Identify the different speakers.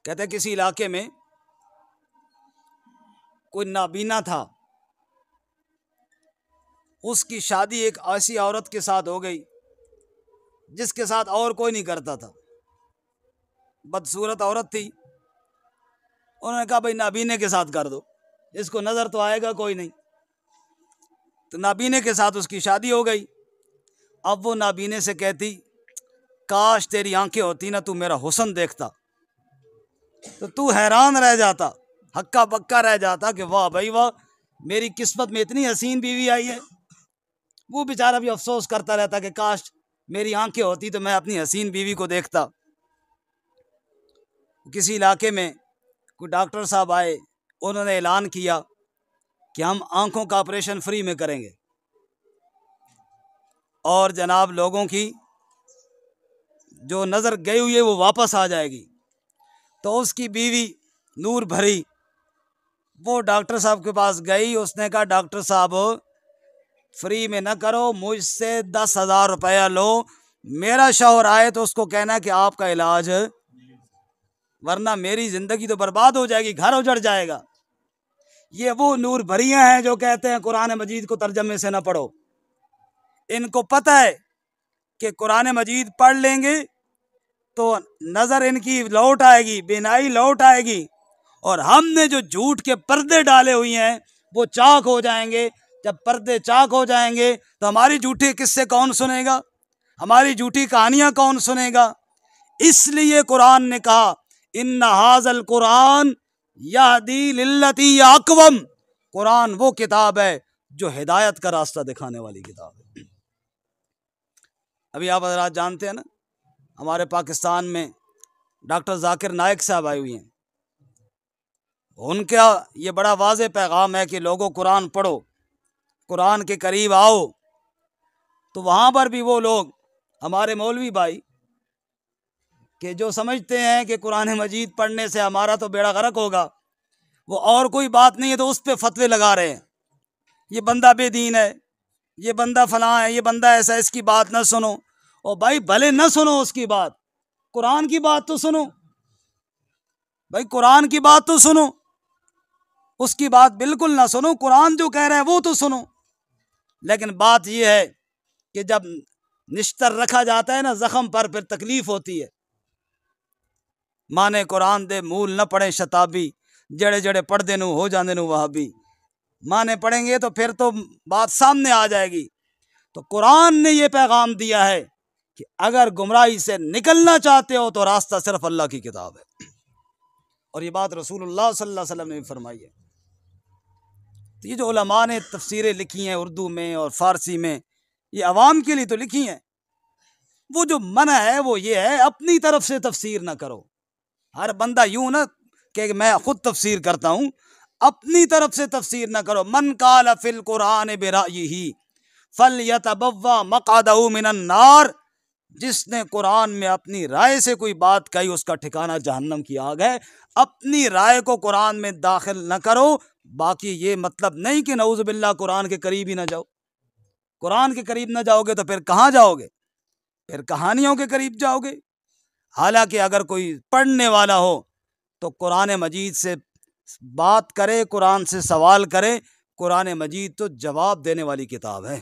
Speaker 1: کہتے کسی علاقے میں کوئی نابینا تھا، اس کی شادی ایک ایسی عورت کے ساتھ ہو گئی جس کے ساتھ اور کوئی نہیں کرتا تھا، بدصورت عورت تھی۔ انہوں نے کہا بھائی نابینے کے ساتھ کر دو، اس کو نظر تو آئے گا کوئی نہیں۔ تو نابینے کے ساتھ اس کی شادی ہو گئی۔ اب وہ نابینے سے کہتی کاش تیری آنکھیں ہوتی نا، تو میرا حسن دیکھتا تو تو حیران رہ جاتا، ہکا بکا رہ جاتا کہ واہ بھائی واہ، میری قسمت میں اتنی حسین بیوی آئی ہے۔ وہ بیچارہ بھی افسوس کرتا رہتا کہ کاش میری آنکھیں ہوتی تو میں اپنی حسین بیوی کو دیکھتا۔ کسی علاقے میں کوئی ڈاکٹر صاحب آئے، انہوں نے اعلان کیا کہ ہم آنکھوں کا آپریشن فری میں کریں گے، اور جناب لوگوں کی جو نظر گئی ہوئی ہے وہ واپس آ جائے گی۔ تو اس کی بیوی نور بھری وہ ڈاکٹر صاحب کے پاس گئی، اس نے کہا ڈاکٹر صاحب فری میں نہ کرو، مجھ سے 10,000 روپیہ لو، میرا شوہر آئے تو اس کو کہنا کہ آپ کا علاج، ورنہ میری زندگی تو برباد ہو جائے گی، گھر اجڑ جائے گا۔ یہ وہ نور بھریاں ہیں جو کہتے ہیں قرآن مجید کو ترجمے سے نہ پڑھو۔ ان کو پتہ ہے کہ قرآن مجید پڑھ لیں گے تو نظر ان کی لوٹ آئے گی، بینائی لوٹ آئے گی، اور ہم نے جو جھوٹ کے پردے ڈالے ہوئے ہیں وہ چاک ہو جائیں گے۔ جب پردے چاک ہو جائیں گے تو ہماری جھوٹی قصے کون سنے گا، ہماری جھوٹی کہانیاں کون سنے گا؟ اس لیے قرآن نے کہا ان ھذا القرآن یہدی للتی اقوم، قرآن وہ کتاب ہے جو ہدایت کا راستہ دکھانے والی کتاب ہے۔ ابھی آپ حضرات جانتے ہیں نا، ہمارے پاکستان میں ڈاکٹر ذاکر نائک صاحب آئے ہوئے ہیں، ان کا یہ بڑا واضح پیغام ہے کہ لوگوں قرآن پڑھو، قرآن کے قریب آؤ۔ تو وہاں پر بھی وہ لوگ ہمارے مولوی بھائی کہ جو سمجھتے ہیں کہ قرآن مجید پڑھنے سے ہمارا تو بیڑا غرق ہوگا، وہ اور کوئی بات نہیں ہے تو اس پہ فتوے لگا رہے ہیں، یہ بندہ بے دین ہے، یہ بندہ فلاں ہے، یہ بندہ ایسا، اس کی بات نہ سنو۔ اور بھائی بھلے نہ سنو اس کی بات، قرآن کی بات تو سنو، بھائی قرآن کی بات تو سنو، اس کی بات بالکل نہ سنو، قرآن جو کہہ رہا ہے وہ تو سنو۔ لیکن بات یہ ہے کہ جب نشتر رکھا جاتا ہے نا زخم پر، پھر تکلیف ہوتی ہے۔ مانے قرآن دے مول نہ پڑھیں شتابی، جڑے جڑے پڑھ دے نو ہو جاندے نو وہابی۔ مانے پڑھیں گے تو پھر تو بات سامنے آ جائے گی۔ تو قرآن نے یہ پیغام دیا ہے کہ اگر گمراہی سے نکلنا چاہتے ہو تو راستہ صرف اللہ کی کتاب ہے، اور یہ بات رسول اللہ صلی اللہ علیہ وسلم نے بھی فرمائی ہے۔ تو یہ جو علماء نے تفسیریں لکھی ہیں اردو میں اور فارسی میں، یہ عوام کے لیے تو لکھی ہیں۔ وہ جو منع ہے وہ یہ ہے اپنی طرف سے تفسیر نہ کرو۔ ہر بندہ یوں نہ کہ میں خود تفسیر کرتا ہوں، اپنی طرف سے تفسیر نہ کرو۔ من قال فی القرآن برأیہ فلیتبوأ مقعدہ من النار، جس نے قرآن میں اپنی رائے سے کوئی بات کہی اس کا ٹھکانہ جہنم کی آگ ہے۔ اپنی رائے کو قرآن میں داخل نہ کرو۔ باقی یہ مطلب نہیں کہ نعوذ باللہ قرآن کے قریب ہی نہ جاؤ۔ قرآن کے قریب نہ جاؤ گے تو پھر کہاں جاؤ گے؟ پھر کہانیوں کے قریب جاؤ گے۔ حالانکہ اگر کوئی پڑھنے والا ہو تو قرآن مجید سے بات کرے، قرآن سے سوال کرے، قرآن مجید تو جواب دینے والی کتاب ہے۔